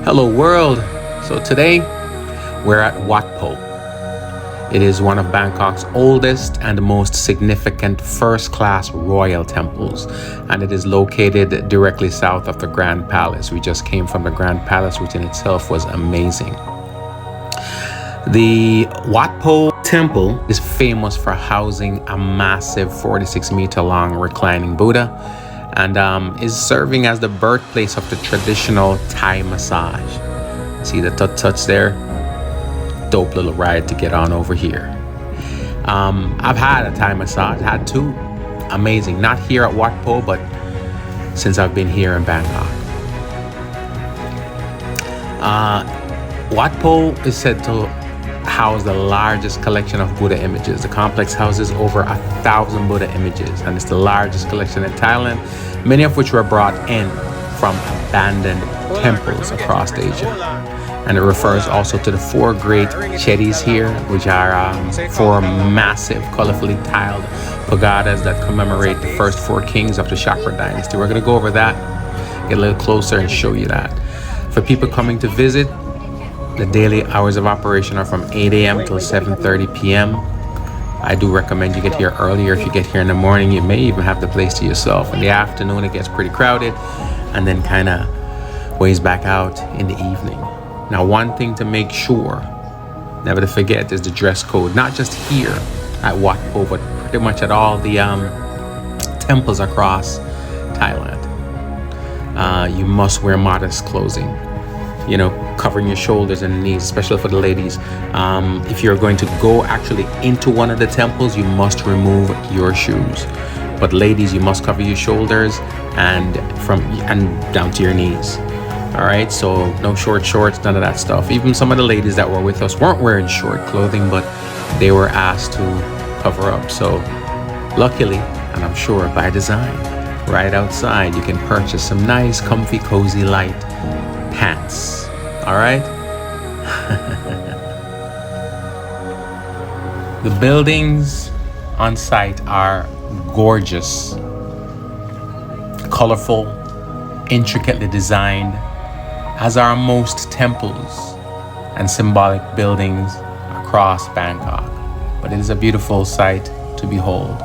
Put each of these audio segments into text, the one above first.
Hello world. So today we're at Wat Pho. It is one of Bangkok's oldest and most significant first-class royal temples, and it is located directly south of the Grand Palace. We just came from the Grand Palace, which in itself was amazing. The Wat Pho temple is famous for housing a massive 46-meter long reclining Buddha, and is serving as the birthplace of the traditional Thai massage. See the tut-tuts there? Dope little ride to get on over here. I've had a Thai massage, had two. Amazing. Not here at Wat Pho, but since I've been here in Bangkok. Wat Pho is said to house the largest collection of Buddha images. The complex houses over 1,000 Buddha images, and it's the largest collection in Thailand, many of which were brought in from abandoned temples across Asia. And it refers also to the four great chetties here, which are four massive, colorfully tiled pagodas that commemorate the first four kings of the Chakra dynasty. We're going to go over that, get a little closer and show you that. For people coming to visit, the daily hours of operation are from 8 a.m. till 7:30 p.m. I do recommend you get here earlier. If you get here in the morning, you may even have the place to yourself. In the afternoon, it gets pretty crowded and then kind of ways back out in the evening. Now, one thing to make sure, never to forget, is the dress code, not just here at Wat Pho, but pretty much at all the temples across Thailand. You must wear modest clothing, you know, covering your shoulders and knees, especially for the ladies. If you're going to go actually into one of the temples, you must remove your shoes. But ladies, you must cover your shoulders and down to your knees. All right, so no short shorts, none of that stuff. Even some of the ladies that were with us weren't wearing short clothing, but they were asked to cover up. So luckily, and I'm sure by design, right outside, you can purchase some nice, comfy, cozy, light pants. All right. The buildings on site are gorgeous, colorful, intricately designed, as are most temples and symbolic buildings across Bangkok. But it is a beautiful sight to behold.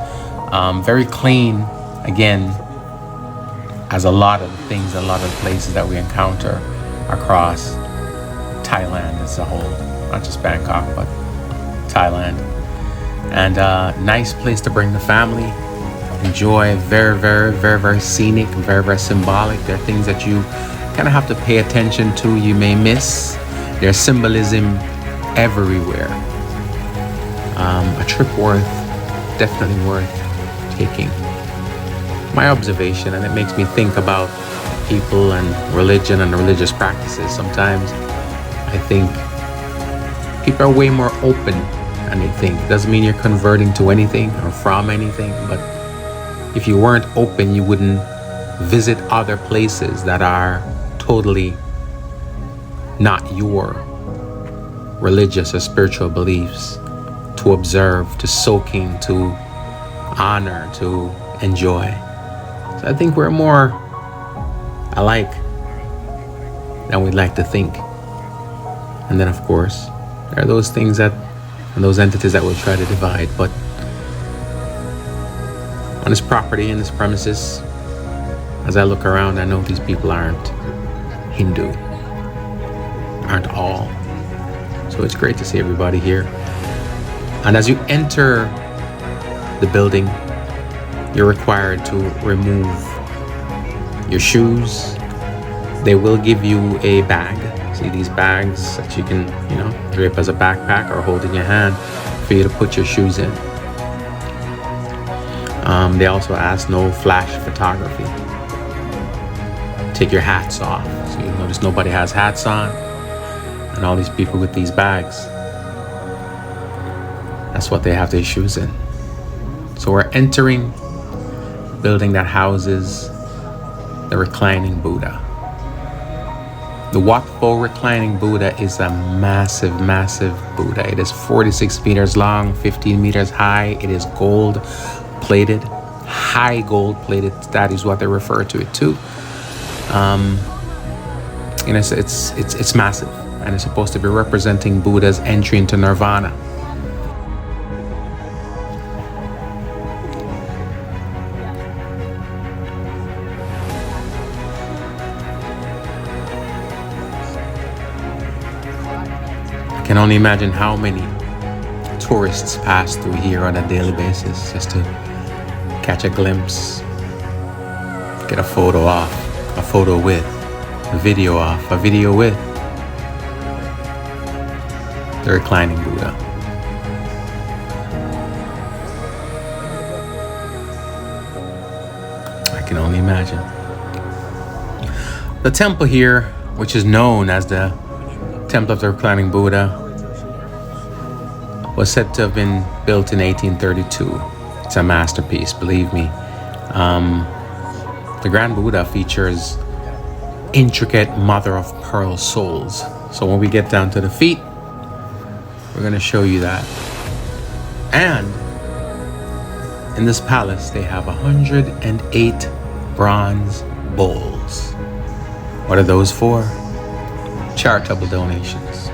Very clean, again, as a lot of things, a lot of places that we encounter across Thailand as a whole, not just Bangkok, but Thailand. And nice place to bring the family, enjoy. Very, very, very, very scenic, very, very symbolic. There are things that you kind of have to pay attention to, you may miss. There's symbolism everywhere. A trip definitely worth taking. My observation, and it makes me think about people and religion and religious practices. Sometimes I think people are way more open than they think. Doesn't mean you're converting to anything or from anything, but if you weren't open, you wouldn't visit other places that are totally not your religious or spiritual beliefs, to observe, to soak in, to honor, to enjoy. So I think we're more alike than we'd like to think. And then, of course, there are those things that, and those entities that will try to divide. But on this property and this premises, as I look around, I know these people aren't Hindu, aren't all. So it's great to see everybody here. And as you enter the building, you're required to remove your shoes. They will give you a bag. See these bags that you can, drape as a backpack or hold in your hand for you to put your shoes in. They also ask no flash photography. Take your hats off. So you notice nobody has hats on, and all these people with these bags, that's what they have their shoes in. So we're entering a building that houses the reclining Buddha. The Wat Pho reclining Buddha is a massive, massive Buddha. It is 46 meters long, 15 meters high. It is gold plated, high gold plated. That is what they refer to it to. You know, it's massive, and it's supposed to be representing Buddha's entry into nirvana. I can only imagine how many tourists pass through here on a daily basis just to catch a glimpse, get a photo off, a photo with, a video off, a video with the reclining Buddha. I can only imagine. The temple here, which is known as the Temple of the Reclining Buddha, was said to have been built in 1832. It's a masterpiece, believe me. The Grand Buddha features intricate mother of pearl soles. So when we get down to the feet, we're going to show you that. And in this palace, they have 108 bronze bowls. What are those for? Charitable donations.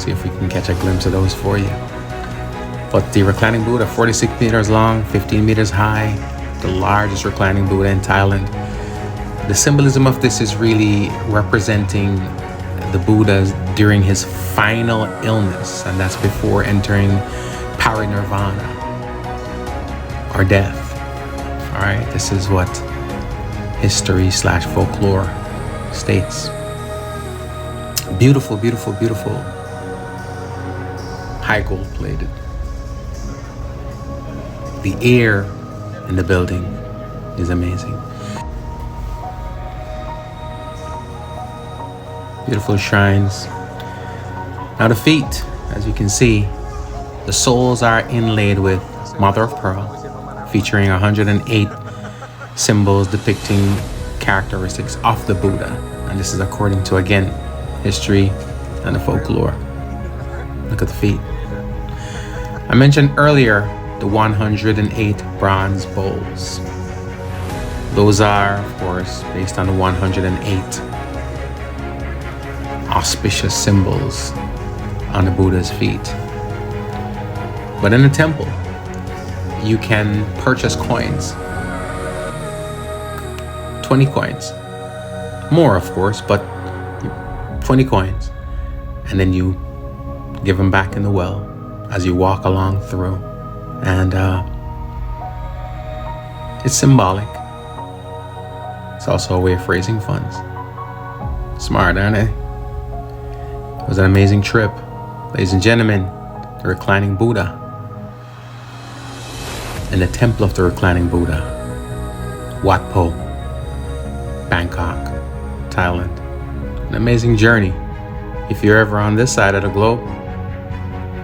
See if we can catch a glimpse of those for you. But the reclining Buddha, 46 meters long, 15 meters high, the largest reclining Buddha in Thailand. The symbolism of this is really representing the Buddha during his final illness, and that's before entering parinirvana, or death. All right, this is what history/folklore states. Beautiful, beautiful, beautiful. High gold plated. The air in the building is amazing. Beautiful shrines. Now the feet, as you can see, the soles are inlaid with mother of pearl, featuring 108 symbols depicting characteristics of the Buddha. And this is according to, again, history and the folklore. Look at the feet. I mentioned earlier the 108 bronze bowls. Those are, of course, based on the 108 auspicious symbols on the Buddha's feet. But in the temple, you can purchase coins. 20 coins. More, of course, but 20 coins. And then you give them back in the well as you walk along through. And it's symbolic. It's also a way of raising funds. Smart, aren't they? It was an amazing trip. Ladies and gentlemen, the reclining Buddha and the Temple of the Reclining Buddha, Wat Pho, Bangkok, Thailand. An amazing journey. If you're ever on this side of the globe,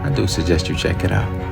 I do suggest you check it out.